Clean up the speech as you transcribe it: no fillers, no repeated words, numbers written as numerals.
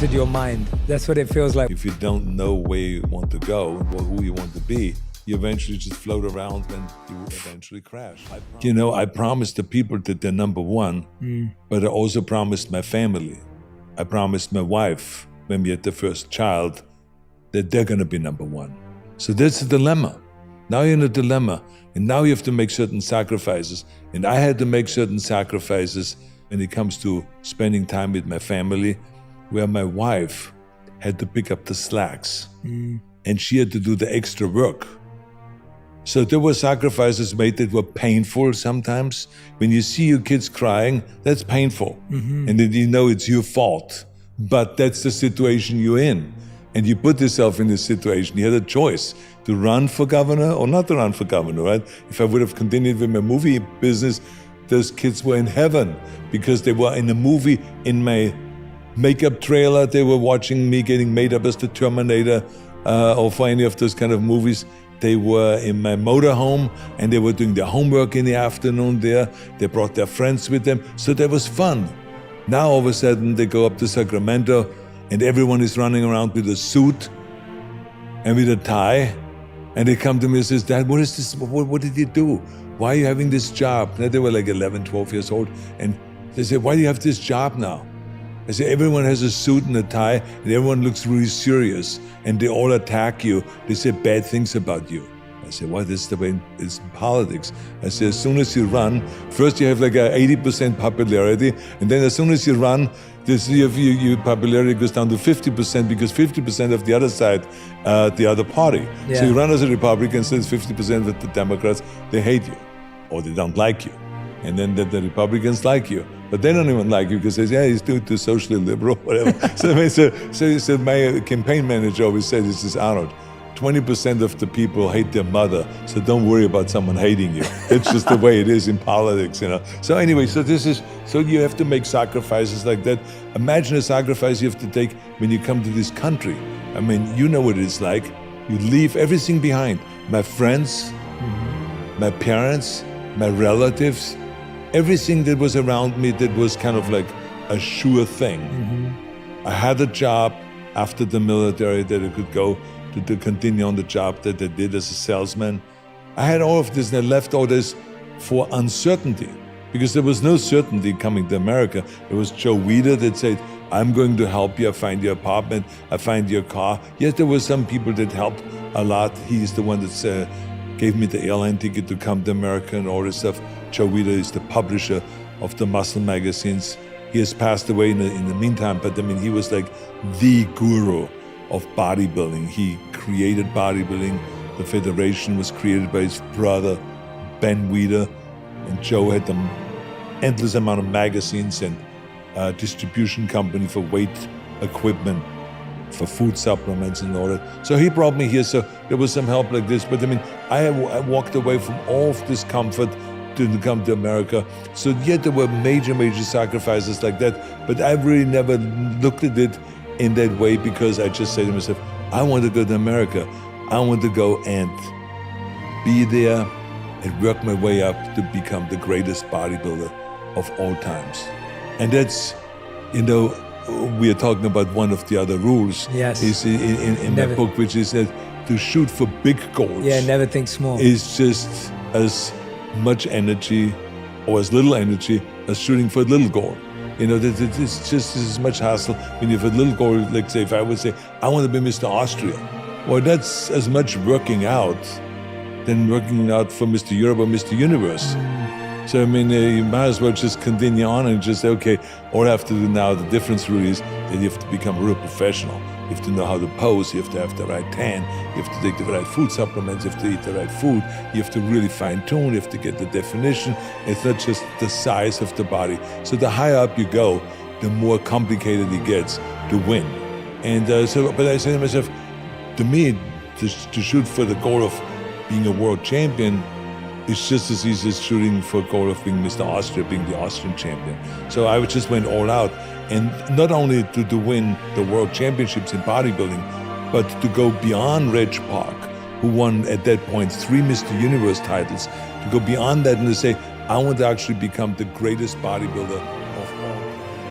entered your mind. That's what it feels like. If you don't know where you want to go or who you want to be, you eventually just float around and you eventually crash. I promised the people that they're number one, but I also promised my family. I promised my wife when we had the first child that they're going to be number one. So that's a dilemma. Now you're in a dilemma, and now you have to make certain sacrifices. And I had to make certain sacrifices when it comes to spending time with my family, where my wife had to pick up the slacks, and she had to do the extra work. So there were sacrifices made that were painful sometimes. When you see your kids crying, that's painful. And then you know it's your fault. But that's the situation you're in. And you put yourself in this situation. You had a choice to run for governor or not to run for governor, right? If I would have continued with my movie business, those kids were in heaven because they were in a movie. In my makeup trailer, they were watching me getting made up as the Terminator or for any of those kind of movies. They were in my motorhome and they were doing their homework in the afternoon there. They brought their friends with them. So that was fun. Now all of a sudden they go up to Sacramento and everyone is running around with a suit and with a tie. And they come to me and says, Dad, what is this? What did you do? Why are you having this job? Now, they were like 11, 12 years old. And they said, why do you have this job now? I said, everyone has a suit and a tie, and everyone looks really serious, and they all attack you. They say bad things about you. I said, well, this is the way it's in politics. I said, as soon as you run, first you have like a 80% popularity, and then as soon as you run, your popularity goes down to 50% because 50% of the other side, the other party. Yeah. So you run as a Republican, so it's 50% of the Democrats, they hate you, or they don't like you. And then the Republicans like you. But they don't even like you because they say, yeah, he's too socially liberal, whatever. So my campaign manager always said, this is Arnold, 20% of the people hate their mother, so don't worry about someone hating you. It's just the way it is in politics, So anyway, so you have to make sacrifices like that. Imagine a sacrifice you have to take when you come to this country. I mean, you know what it's like. You leave everything behind. My friends, my parents, my relatives, everything that was around me that was kind of like a sure thing. I had a job after the military that I could go to continue on the job that I did as a salesman. I had all of this and I left all this for uncertainty because there was no certainty coming to America. It was Joe Weider that said, I'm going to help you, I find your apartment, I find your car. Yes, there were some people that helped a lot. He's the one that gave me the airline ticket to come to America and all this stuff. Joe Weider is the publisher of the muscle magazines. He has passed away in the meantime, but I mean, he was like the guru of bodybuilding. He created bodybuilding. The federation was created by his brother, Ben Weider, and Joe had an endless amount of magazines and distribution company for weight equipment, for food supplements and all that. So he brought me here, so there was some help like this. But I mean, I walked away from all of this comfort to come to America. So yet there were major sacrifices like that, but I really never looked at it in that way because I just said to myself, I want to go to America. I want to go and be there and work my way up to become the greatest bodybuilder of all times. And that's, we are talking about one of the other rules. Yes. Is in my book, which is that to shoot for big goals. Yeah, never think small. Is just as much energy or as little energy as shooting for a little goal. It's just as much hassle when you have a little goal. Like say, if I would say, I want to be Mr. Austria. Well, that's as much working out than working out for Mr. Europe or Mr. Universe. So, I mean, you might as well just continue on and just say, okay, all I have to do now, the difference really is that you have to become a real professional. You have to know how to pose, you have to have the right tan, you have to take the right food supplements, you have to eat the right food, you have to really fine tune, you have to get the definition. It's not just the size of the body. So the higher up you go, the more complicated it gets to win. And but I say to myself, to me, to shoot for the goal of being a world champion, it's just as easy as shooting for a goal of being Mr. Austria, being the Austrian champion. So I just went all out. And not only to win the world championships in bodybuilding, but to go beyond Reg Park, who won at that point 3 Mr. Universe titles, to go beyond that and to say, I want to actually become the greatest bodybuilder